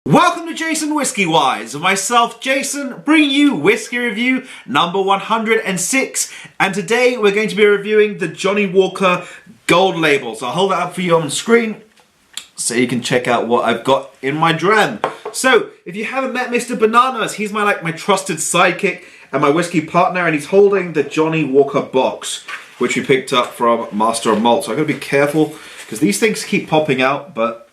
Welcome to JasonWhiskyWise, and myself, Jason, bringing you whiskey review number 106. And today we're going to be reviewing the Johnnie Walker Gold Label. So I'll hold that up for you on the screen so you can check out what I've got in my dram. So if you haven't met Mr. Bananas, he's my trusted sidekick and my whiskey partner, and he's holding the Johnnie Walker box, which we picked up from Master of Malt. So I've got to be careful because these things keep popping out, but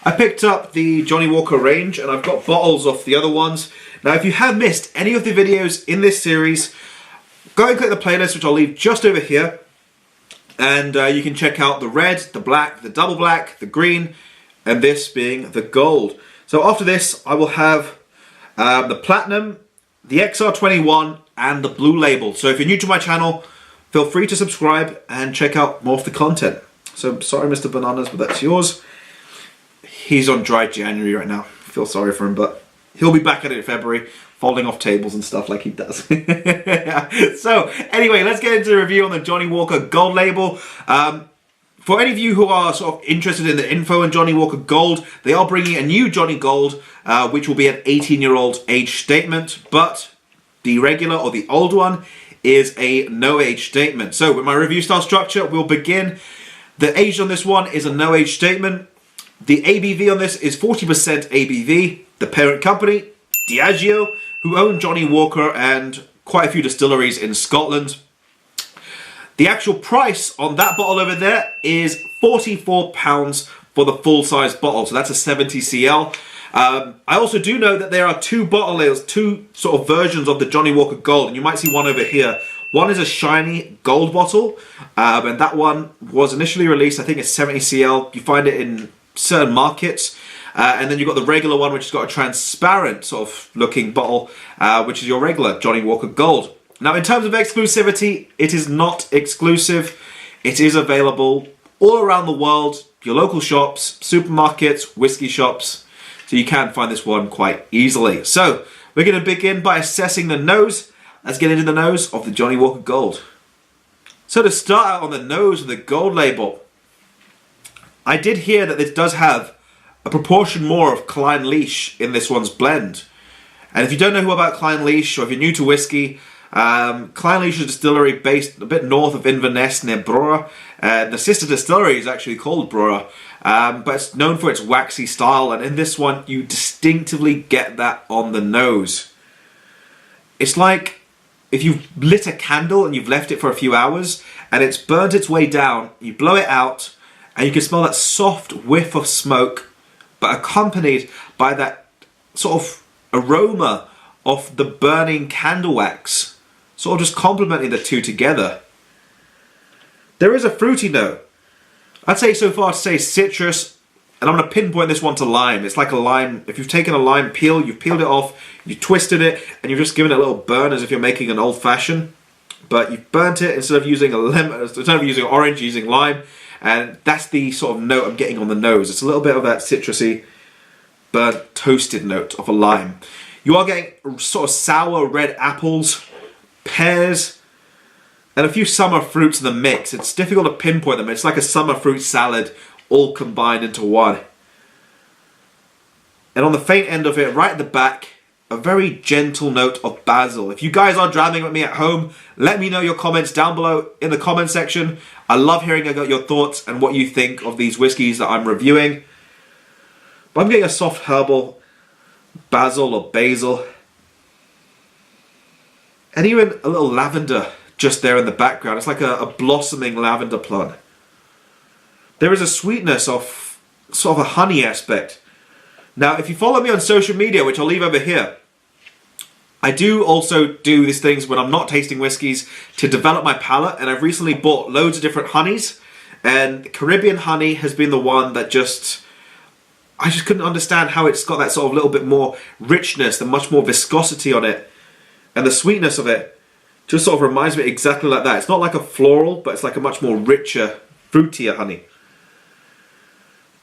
I picked up the Johnnie Walker range and I've got bottles of the other ones. Now if you have missed any of the videos in this series, go and click the playlist, which I'll leave just over here, and you can check out the red, the black, the double black, the green, and this being the gold. So after this I will have the platinum, the XR21, and the blue label. So if you're new to my channel, feel free to subscribe and check out more of the content. So sorry Mr. Bananas, but that's yours. He's on dry January right now. I feel sorry for him, but he'll be back at it in February, folding off tables and stuff like he does. So, anyway, let's get into the review on the Johnnie Walker Gold Label. For any of you who are sort of interested in the info on Johnnie Walker Gold, they are bringing a new Johnnie Gold, which will be an 18-year-old age statement, but the regular or the old one is a no age statement. So, with my review style structure, we'll begin. The age on this one is a no age statement. The ABV on this is 40% ABV. The parent company, Diageo, who own Johnnie Walker and quite a few distilleries in Scotland. The actual price on that bottle over there is £44 for the full-size bottle, so that's a 70 cl. I also do know that there are two sort of versions of the Johnnie Walker Gold, and you might see one over here. One is a shiny gold bottle, and that one was initially released, I think it's 70 cl. You find it in certain markets, and then you've got the regular one, which has got a transparent sort of looking bottle, which is your regular Johnnie Walker Gold. Now in terms of exclusivity, it is not exclusive. It is available all around the world, your local shops, supermarkets, whiskey shops, so you can find this one quite easily. So we're going to begin by assessing the nose. Let's get into the nose of the Johnnie Walker Gold. So to start out on the nose of the Gold Label, I did hear that this does have a proportion more of Clynelish in this one's blend. And if you don't know about Clynelish, or if you're new to whiskey, Clynelish is a distillery based a bit north of Inverness near Brora. The sister distillery is actually called Brora, but it's known for its waxy style, and in this one you distinctively get that on the nose. It's like if you've lit a candle and you've left it for a few hours and it's burnt its way down, you blow it out, and you can smell that soft whiff of smoke, but accompanied by that sort of aroma of the burning candle wax, sort of just complementing the two together. There is a fruity note. I'd say so far to say citrus, and I'm going to pinpoint this one to lime. It's like a lime. If you've taken a lime peel, you've peeled it off, you twisted it, and you've just given it a little burn as if you're making an old fashioned. But you've burnt it instead of using a lemon, instead of using orange, using lime. And that's the sort of note I'm getting on the nose. It's a little bit of that citrusy, burnt, toasted note of a lime. You are getting sort of sour red apples, pears, and a few summer fruits in the mix. It's difficult to pinpoint them. It's like a summer fruit salad all combined into one. And on the faint end of it, right at the back, a very gentle note of basil. If you guys are dramming with me at home, let me know your comments down below in the comment section. I love hearing about your thoughts and what you think of these whiskies that I'm reviewing. But I'm getting a soft herbal, basil or basil, and even a little lavender just there in the background. It's like a blossoming lavender plant. There is a sweetness of sort of a honey aspect. Now, if you follow me on social media, which I'll leave over here, I do also do these things when I'm not tasting whiskies to develop my palate, and I've recently bought loads of different honeys, and Caribbean honey has been the one that I just couldn't understand how it's got that sort of little bit more richness and much more viscosity on it, and the sweetness of it just sort of reminds me exactly like that. It's not like a floral, but it's like a much more richer, fruitier honey.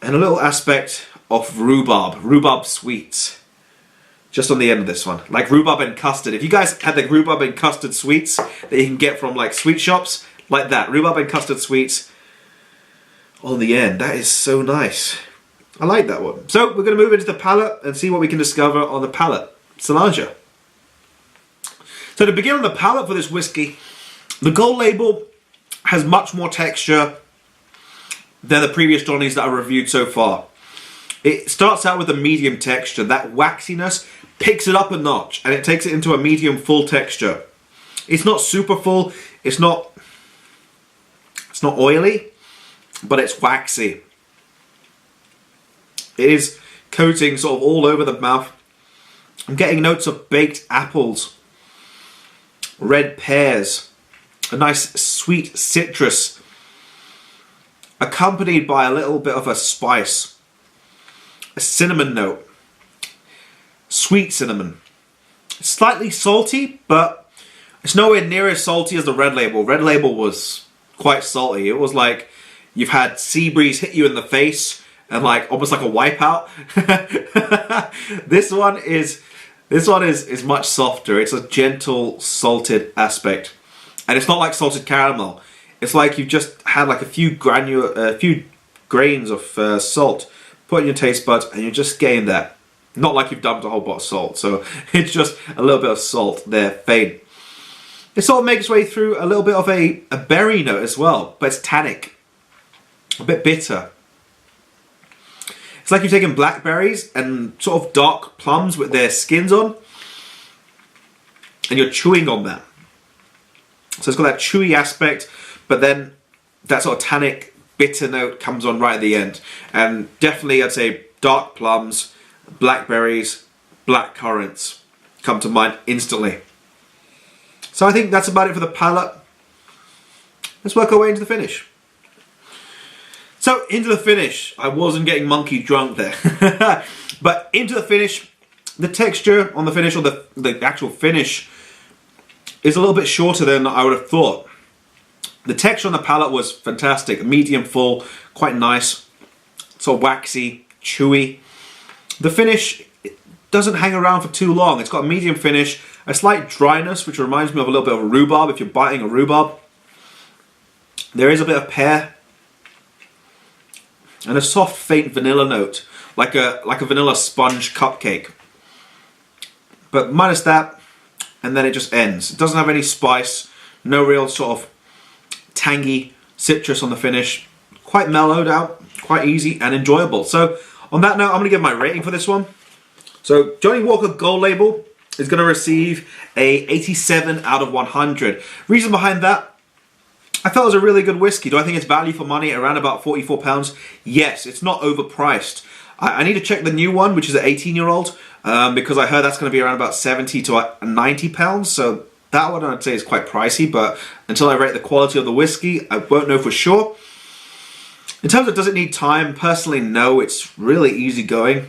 And a little aspect of rhubarb sweets, just on the end of this one, like rhubarb and custard. If you guys had the rhubarb and custard sweets that you can get from like sweet shops, like that, rhubarb and custard sweets on the end, that is so nice. I like that one. So we're going to move into the palate and see what we can discover on the palate. Cilantro. So to begin on the palate for this whiskey, the Gold Label has much more texture than the previous Johnnies that I reviewed so far. It starts out with a medium texture. That waxiness picks it up a notch and it takes it into a medium full texture. It's not super full, it's not oily, but it's waxy. It is coating sort of all over the mouth. I'm getting notes of baked apples, red pears, a nice sweet citrus, accompanied by a little bit of a spice, a cinnamon note, sweet cinnamon. It's slightly salty, but it's nowhere near as salty as the Red Label. Red Label was quite salty. It was like you've had sea breeze hit you in the face and like almost like a wipeout. This one is much softer. It's a gentle salted aspect, and it's not like salted caramel. It's like you've just had like a few grains of salt put in your taste buds, and you're just getting that. Not like you've dumped a whole pot of salt. So it's just a little bit of salt there, faint. It sort of makes its way through a little bit of a berry note as well, but it's tannic, a bit bitter. It's like you've taken blackberries and sort of dark plums with their skins on, and you're chewing on them. So it's got that chewy aspect, but then that sort of tannic, bitter note comes on right at the end. And definitely I'd say dark plums, blackberries, black currants come to mind instantly. So I think that's about it for the palate. Let's work our way into the finish. So into the finish, I wasn't getting monkey drunk there. But into the finish, the texture on the finish, or the actual finish, is a little bit shorter than I would have thought. The texture on the palate was fantastic, medium full, quite nice, sort of waxy, chewy. The finish doesn't hang around for too long. It's got a medium finish, a slight dryness, which reminds me of a little bit of a rhubarb if you're biting a rhubarb. There is a bit of pear, and a soft, faint vanilla note, like a vanilla sponge cupcake. But minus that, and then it just ends. It doesn't have any spice, no real sort of tangy citrus on the finish. Quite mellowed out, quite easy and enjoyable. So on that note, I'm going to give my rating for this one. So Johnnie Walker Gold Label is going to receive a 87 out of 100. Reason behind that, I thought it was a really good whiskey. Do I think it's value for money around about £44? Yes, it's not overpriced. I need to check the new one, which is an 18-year-old, because I heard that's going to be around about £70 to £90. So that one I'd say is quite pricey, but until I rate the quality of the whiskey, I won't know for sure. In terms of does it need time, personally, no, it's really easy going.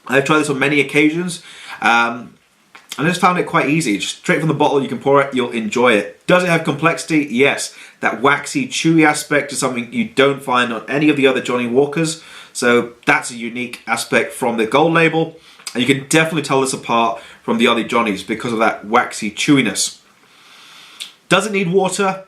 I've tried this on many occasions, and I just found it quite easy. Just straight from the bottle, you can pour it, you'll enjoy it. Does it have complexity? Yes. That waxy, chewy aspect is something you don't find on any of the other Johnnie Walkers, so that's a unique aspect from the Gold Label, and you can definitely tell this apart from the other Johnnies because of that waxy chewiness. Does it need water?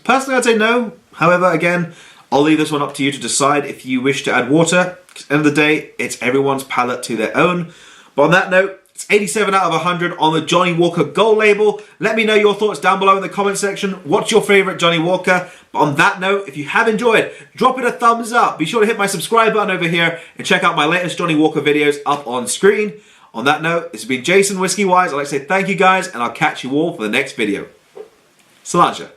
Personally, I'd say no. However, again, I'll leave this one up to you to decide if you wish to add water. At the end of the day, it's everyone's palate to their own. But on that note, it's 87 out of 100 on the Johnnie Walker Gold Label. Let me know your thoughts down below in the comment section. What's your favourite Johnnie Walker? But on that note, if you have enjoyed, drop it a thumbs up. Be sure to hit my subscribe button over here and check out my latest Johnnie Walker videos up on screen. On that note, this has been JasonWhiskyWise. I'd like to say thank you guys, and I'll catch you all for the next video. Cilantro.